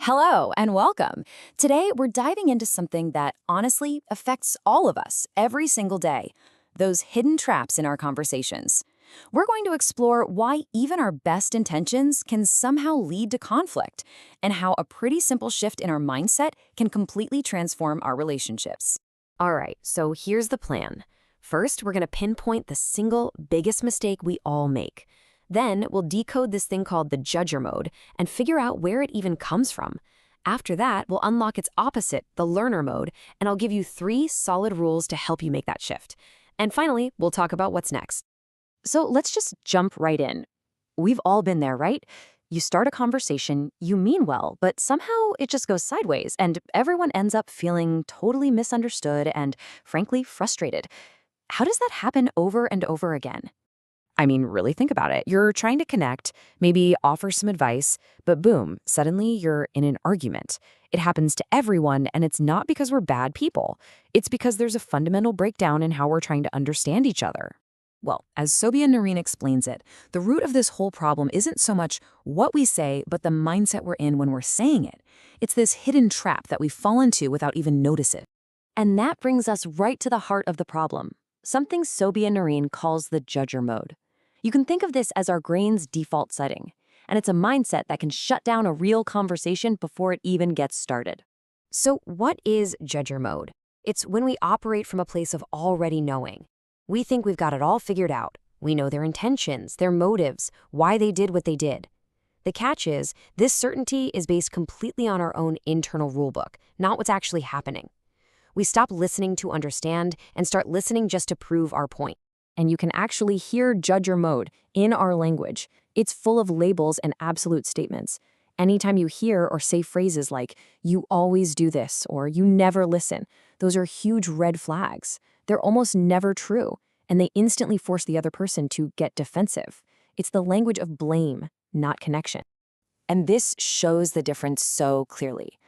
Hello and welcome. Today, we're diving into something that honestly affects all of us every single day, those hidden traps in our conversations. We're going to explore why even our best intentions can somehow lead to conflict, and how a pretty simple shift in our mindset can completely transform our relationships. All right, so here's the plan. First, we're going to pinpoint the single biggest mistake we all make. Then, we'll decode this thing called the judger mode and figure out where it even comes from. After that, we'll unlock its opposite, the learner mode, and I'll give you 3 solid rules to help you make that shift. And finally, we'll talk about what's next. So let's just jump right in. We've all been there, right? You start a conversation, you mean well, but somehow it just goes sideways, and everyone ends up feeling totally misunderstood and, frankly, frustrated. How does that happen over and over again? I mean, really think about it. You're trying to connect, maybe offer some advice, but boom, suddenly you're in an argument. It happens to everyone, and it's not because we're bad people. It's because there's a fundamental breakdown in how we're trying to understand each other. Well, as Sobia Noreen explains it, the root of this whole problem isn't so much what we say, but the mindset we're in when we're saying it. It's this hidden trap that we fall into without even noticing. And that brings us right to the heart of the problem, something Sobia Noreen calls the judger mode. You can think of this as our brain's default setting, and it's a mindset that can shut down a real conversation before it even gets started. So what is judger mode? It's when we operate from a place of already knowing. We think we've got it all figured out. We know their intentions, their motives, why they did what they did. The catch is, this certainty is based completely on our own internal rulebook, not what's actually happening. We stop listening to understand and start listening just to prove our point. And you can actually hear judger mode in our language. It's full of labels and absolute statements. Anytime you hear or say phrases like, "you always do this," or "you never listen," those are huge red flags. They're almost never true, and they instantly force the other person to get defensive. It's the language of blame, not connection. And this shows the difference so clearly.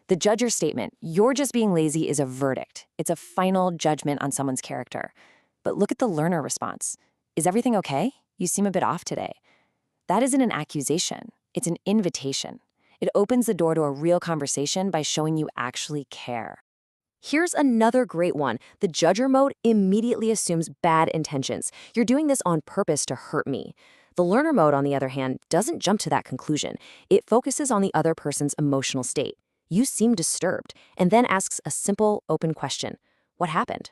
The judger statement, "you're just being lazy," is a verdict. It's a final judgment on someone's character. But look at the learner response. "Is everything okay? You seem a bit off today." That isn't an accusation. It's an invitation. It opens the door to a real conversation by showing you actually care. Here's another great one. The judger mode immediately assumes bad intentions. "You're doing this on purpose to hurt me." The learner mode, on the other hand, doesn't jump to that conclusion. It focuses on the other person's emotional state. "You seem disturbed," and then asks a simple, open question. "What happened?"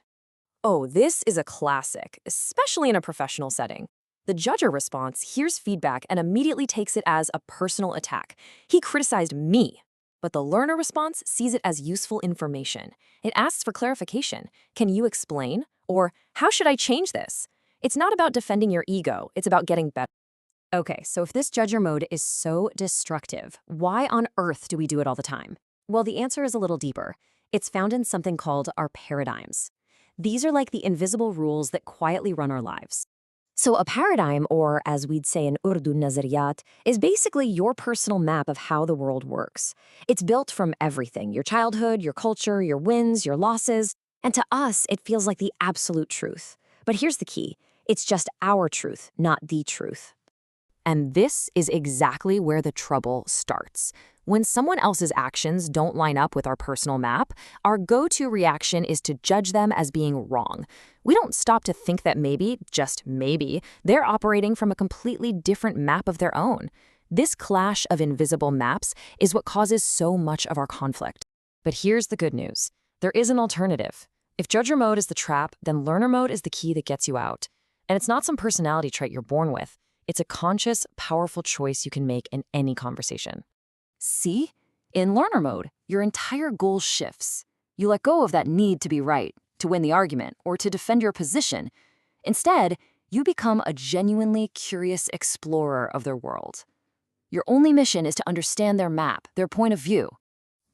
Oh, this is a classic, especially in a professional setting. The judger response hears feedback and immediately takes it as a personal attack. "He criticized me." But the learner response sees it as useful information. It asks for clarification. "Can you explain?" Or, "How should I change this?" It's not about defending your ego, it's about getting better. Okay, so if this judger mode is so destructive, why on earth do we do it all the time? Well, the answer is a little deeper. It's found in something called our paradigms. These are like the invisible rules that quietly run our lives. So a paradigm, or as we'd say in Urdu, nazariyat, is basically your personal map of how the world works. It's built from everything, your childhood, your culture, your wins, your losses, and to us, it feels like the absolute truth. But here's the key. It's just our truth, not the truth. And this is exactly where the trouble starts. When someone else's actions don't line up with our personal map, our go-to reaction is to judge them as being wrong. We don't stop to think that maybe, just maybe, they're operating from a completely different map of their own. This clash of invisible maps is what causes so much of our conflict. But here's the good news. There is an alternative. If judger mode is the trap, then learner mode is the key that gets you out. And it's not some personality trait you're born with. It's a conscious, powerful choice you can make in any conversation. See? In learner mode, your entire goal shifts. You let go of that need to be right, to win the argument, or to defend your position. Instead, you become a genuinely curious explorer of their world. Your only mission is to understand their map, their point of view.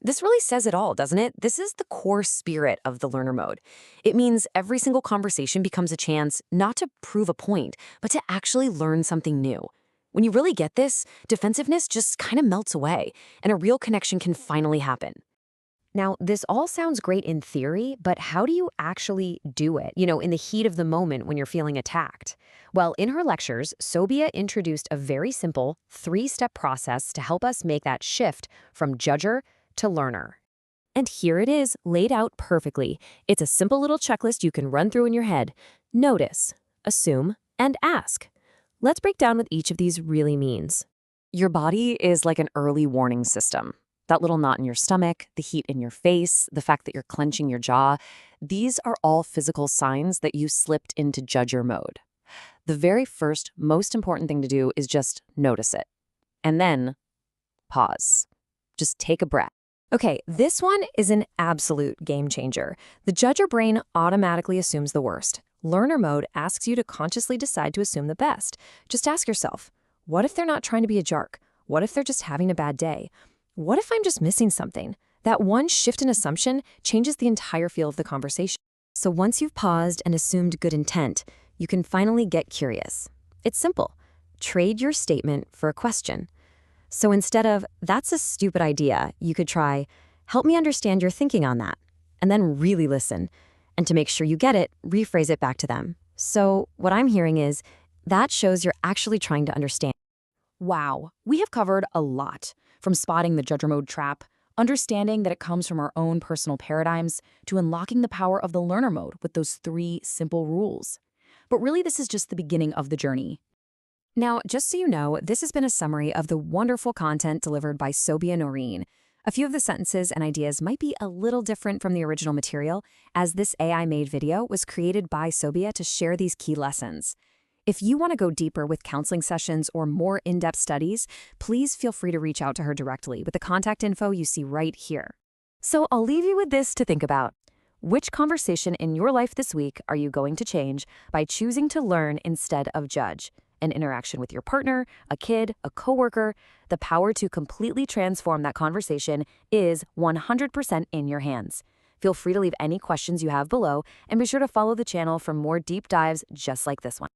This really says it all, doesn't it? This is the core spirit of the learner mode. It means every single conversation becomes a chance not to prove a point, but to actually learn something new. When you really get this, defensiveness just kind of melts away, and a real connection can finally happen. Now, this all sounds great in theory, but how do you actually do it, in the heat of the moment when you're feeling attacked? Well, in her lectures, Sobia introduced a very simple 3-step process to help us make that shift from judger to learner. And here it is, laid out perfectly. It's a simple little checklist you can run through in your head. Notice, assume, and ask. Let's break down what each of these really means. Your body is like an early warning system. That little knot in your stomach, the heat in your face, the fact that you're clenching your jaw, these are all physical signs that you slipped into judger mode. The very first, most important thing to do is just notice it. And then pause. Just take a breath. Okay, this one is an absolute game changer. The judger brain automatically assumes the worst. Learner mode asks you to consciously decide to assume the best. Just ask yourself, what if they're not trying to be a jerk? What if they're just having a bad day? What if I'm just missing something? That one shift in assumption changes the entire feel of the conversation. So once you've paused and assumed good intent, you can finally get curious. It's simple. Trade your statement for a question. So instead of, that's a stupid idea, you could try, help me understand your thinking on that, and then really listen. And to make sure you get it, rephrase it back to them. So what I'm hearing is, that shows you're actually trying to understand. Wow, we have covered a lot, from spotting the judger mode trap, understanding that it comes from our own personal paradigms, to unlocking the power of the learner mode with those 3 simple rules. But really, this is just the beginning of the journey. Now, just so you know, this has been a summary of the wonderful content delivered by Sobia Noreen. A few of the sentences and ideas might be a little different from the original material, as this AI-made video was created by Sobia to share these key lessons. If you want to go deeper with counseling sessions or more in-depth studies, please feel free to reach out to her directly with the contact info you see right here. So I'll leave you with this to think about. Which conversation in your life this week are you going to change by choosing to learn instead of judge? An interaction with your partner, a kid, a coworker, the power to completely transform that conversation is 100% in your hands. Feel free to leave any questions you have below, and be sure to follow the channel for more deep dives just like this one.